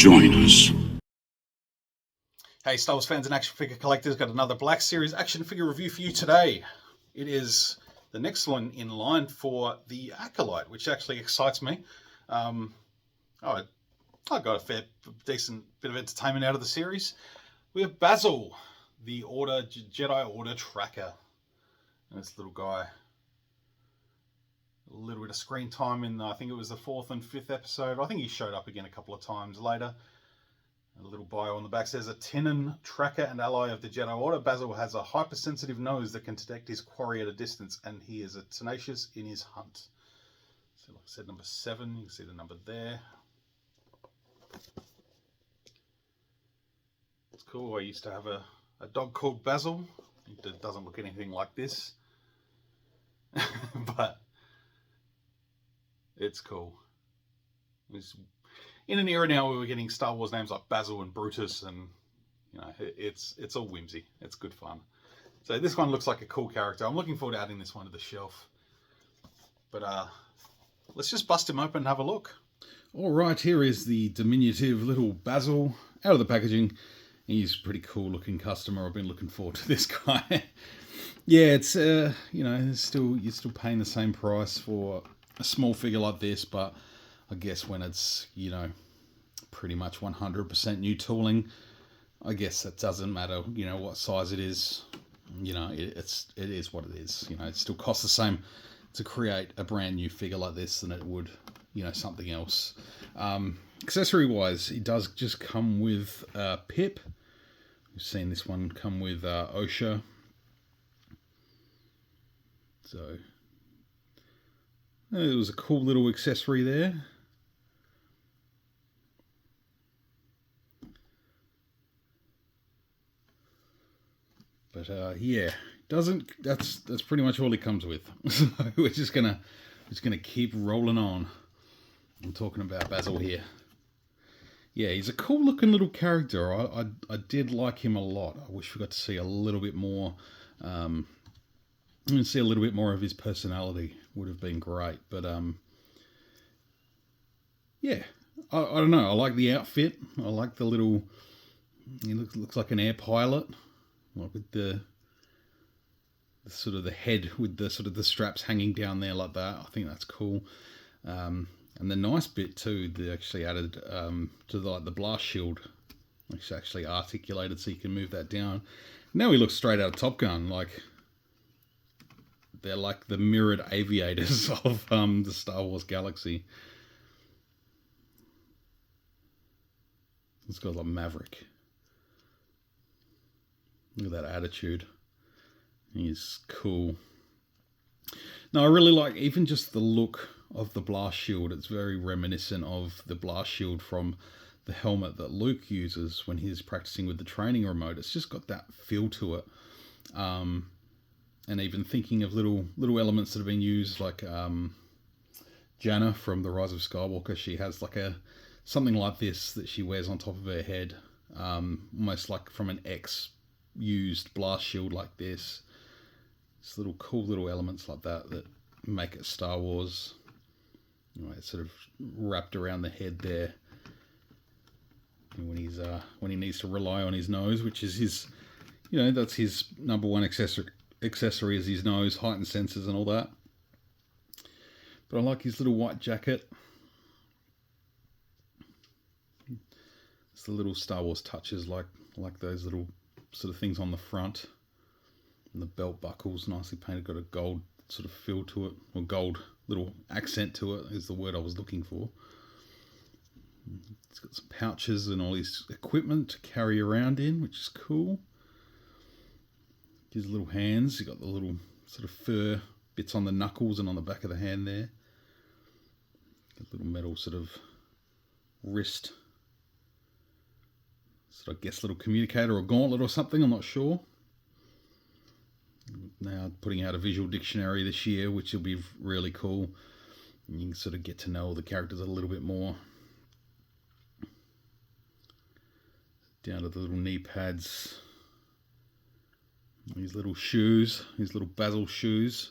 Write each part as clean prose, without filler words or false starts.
join us. Hey, Star Wars fans and action figure collectors, got another Black Series action figure review for you today. It is the next one in line for the Acolyte, which actually excites me. I got a decent bit of entertainment out of the series. We have Bazil, the Jedi Order tracker. And this little guy. A little bit of screen time in, I think it was the 4th and 5th episode. I think he showed up again a couple of times later. A little bio on the back says, a Tenon tracker and ally of the Jedi Order, Bazil has a hypersensitive nose that can detect his quarry at a distance, and he is tenacious in his hunt. So like I said, number 7, you can see the number there. It's cool. I used to have a dog called Bazil. It doesn't look anything like this. But it's cool. It's in an era now where we're getting Star Wars names like Bazil and Brutus, and you know, it's all whimsy. It's good fun. So this one looks like a cool character. I'm looking forward to adding this one to the shelf. But let's just bust him open and have a look. All right, here is the diminutive little Bazil out of the packaging. He's a pretty cool looking customer. I've been looking forward to this guy. Yeah, it's you know, you're still paying the same price for a small figure like this, but I guess when it's, you know, pretty much 100% new tooling, I guess it doesn't matter, you know, what size it is. You know, it is what it is. You know, it still costs the same to create a brand new figure like this than it would, you know, something else. Accessory wise, it does just come with Pip. We've seen this one come with OSHA. So it was a cool little accessory there. But yeah, that's pretty much all it comes with. So we're just gonna keep rolling on. I'm talking about Bazil here. Yeah, he's a cool looking little character. I did like him a lot. I wish we got to see a little bit more. See a little bit more of his personality would have been great. But yeah, I don't know. I like the outfit. I like the little. He looks like an air pilot. Like with the sort of the head with the sort of the straps hanging down there like that. I think that's cool. And the nice bit too, they actually added to the blast shield. It's actually articulated so you can move that down. Now he looks straight out of Top Gun. Like they're like the mirrored aviators of the Star Wars galaxy. It's got like Maverick. Look at that attitude. He's cool. Now, I really like even just the look of the blast shield. It's very reminiscent of the blast shield from the helmet that Luke uses when he's practicing with the training remote. It's just got that feel to it. And even thinking of little elements that have been used, like Janna from The Rise of Skywalker. She has like something like this that she wears on top of her head. Almost like from an used blast shield like this. It's little cool little elements like that make it Star Wars. You know, it's sort of wrapped around the head there. And when he needs to rely on his nose, which is his, you know, that's his number one accessory is his nose, heightened sensors and all that. But I like his little white jacket. It's the little Star Wars touches, like those little sort of things on the front, and the belt buckles nicely painted, got a gold sort of feel to it, or gold little accent to it is the word I was looking for. It's got some pouches and all his equipment to carry around in, which is cool. His little hands, you got the little sort of fur bits on the knuckles and on the back of the hand there. Got little metal sort of wrist, sort of, I guess, little communicator or gauntlet or something, I'm not sure. Now putting out a visual dictionary this year, which will be really cool. And you can sort of get to know the characters a little bit more. Down to the little knee pads. These little shoes, his little Bazil shoes.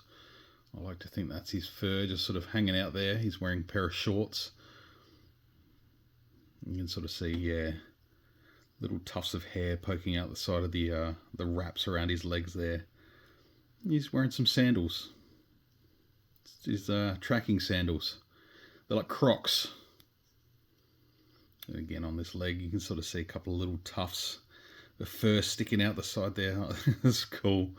I like to think that's his fur just sort of hanging out there. He's wearing a pair of shorts. You can sort of see, yeah, little tufts of hair poking out the side of the wraps around his legs there. He's wearing some sandals. His tracking sandals. They're like Crocs. And again, on this leg, you can sort of see a couple of little tufts of fur sticking out the side there. That's cool.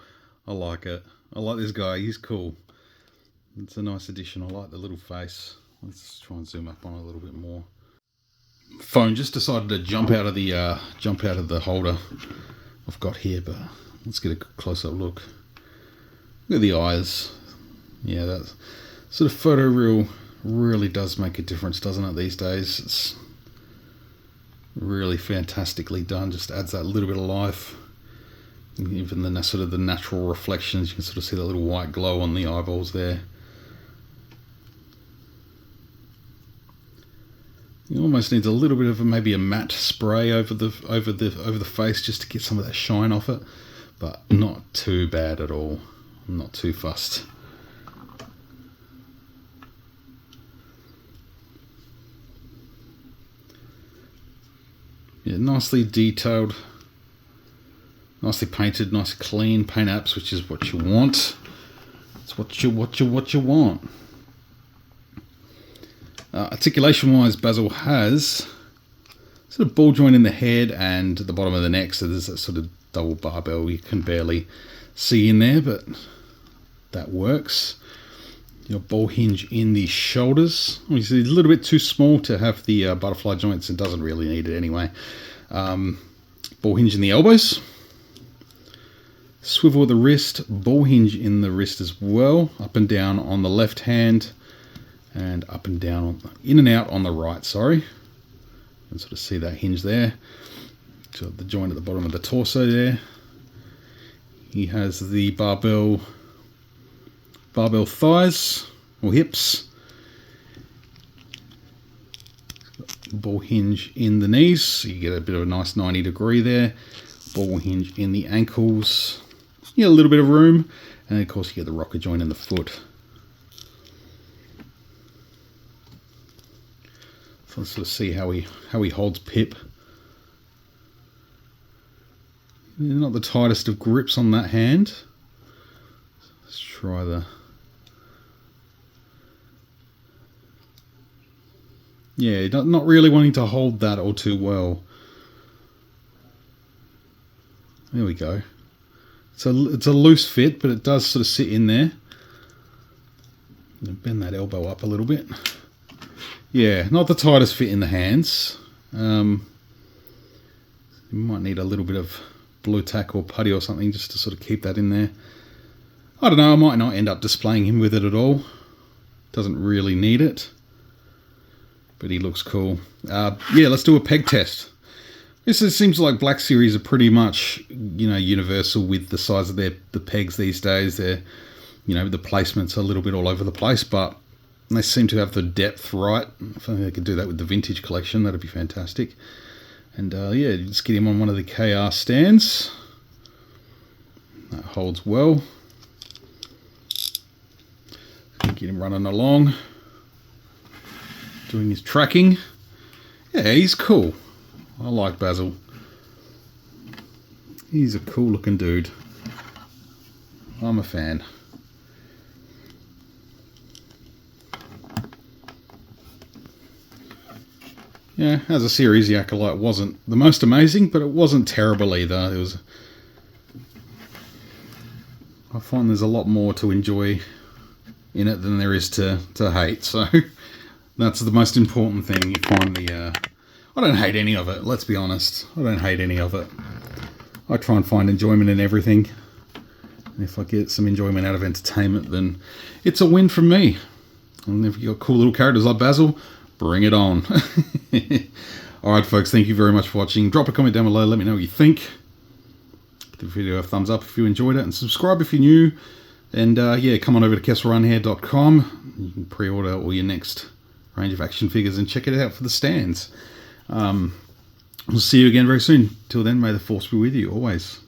I like it. I like this guy. He's cool. It's a nice addition. I like the little face. Let's try and zoom up on it a little bit more. Phone just decided to jump out of the holder I've got here, but let's get a close-up look. Look at the eyes. Yeah, that sort of photoreal really does make a difference, doesn't it, these days? It's really fantastically done. Just adds that little bit of life. Even the sort of the natural reflections, you can sort of see that little white glow on the eyeballs there. It almost needs a little bit of maybe a matte spray over the face just to get some of that shine off it, but not too bad at all. I'm not too fussed. Yeah, nicely detailed, nicely painted, nice clean paint apps, which is what you want. It's what you want. Articulation wise, Bazil has sort of ball joint in the head and the bottom of the neck, so there's that sort of double barbell you can barely see in there, but that works. Your ball hinge in the shoulders. Obviously, a little bit too small to have the butterfly joints, and doesn't really need it anyway. Ball hinge in the elbows. Swivel of the wrist, ball hinge in the wrist as well. Up and down on the left hand, and up and down, in and out on the right, sorry. You can sort of see that hinge there. So the joint at the bottom of the torso there. He has the barbell thighs or hips. Ball hinge in the knees, so you get a bit of a nice 90-degree there. Ball hinge in the ankles. You get a little bit of room, and of course you get the rocker joint in the foot. So let's sort of see how he holds Pip. Not the tightest of grips on that hand. Let's try the... Yeah, not really wanting to hold that all too well. There we go. It's a loose fit, but it does sort of sit in there. Bend that elbow up a little bit. Yeah, not the tightest fit in the hands. You might need a little bit of blue tack or putty or something just to sort of keep that in there. I don't know, I might not end up displaying him with it at all. Doesn't really need it. But he looks cool. Yeah, let's do a peg test. It seems like Black Series are pretty much, you know, universal with the size of the pegs these days. They're, you know, the placements are a little bit all over the place, but they seem to have the depth right. If only they could do that with the vintage collection, that'd be fantastic. And yeah, just get him on one of the KR stands. That holds well. Get him running along, doing his tracking. Yeah, he's cool. I like Bazil. He's a cool looking dude. I'm a fan. Yeah, as a series, the Acolyte wasn't the most amazing, but it wasn't terrible either. It was. I find there's a lot more to enjoy in it than there is to hate, so that's the most important thing. You find the... I don't hate any of it, let's be honest. I don't hate any of it. I try and find enjoyment in everything. And if I get some enjoyment out of entertainment, then it's a win from me. And if you've got cool little characters like Bazil, bring it on. Alright folks, thank you very much for watching. Drop a comment down below, let me know what you think. Give the video a thumbs up if you enjoyed it, and subscribe if you're new. And yeah, come on over to KesselRunHair.com. You can pre-order all your next range of action figures and check it out for the stands. We'll see you again very soon. Till then, may the force be with you always.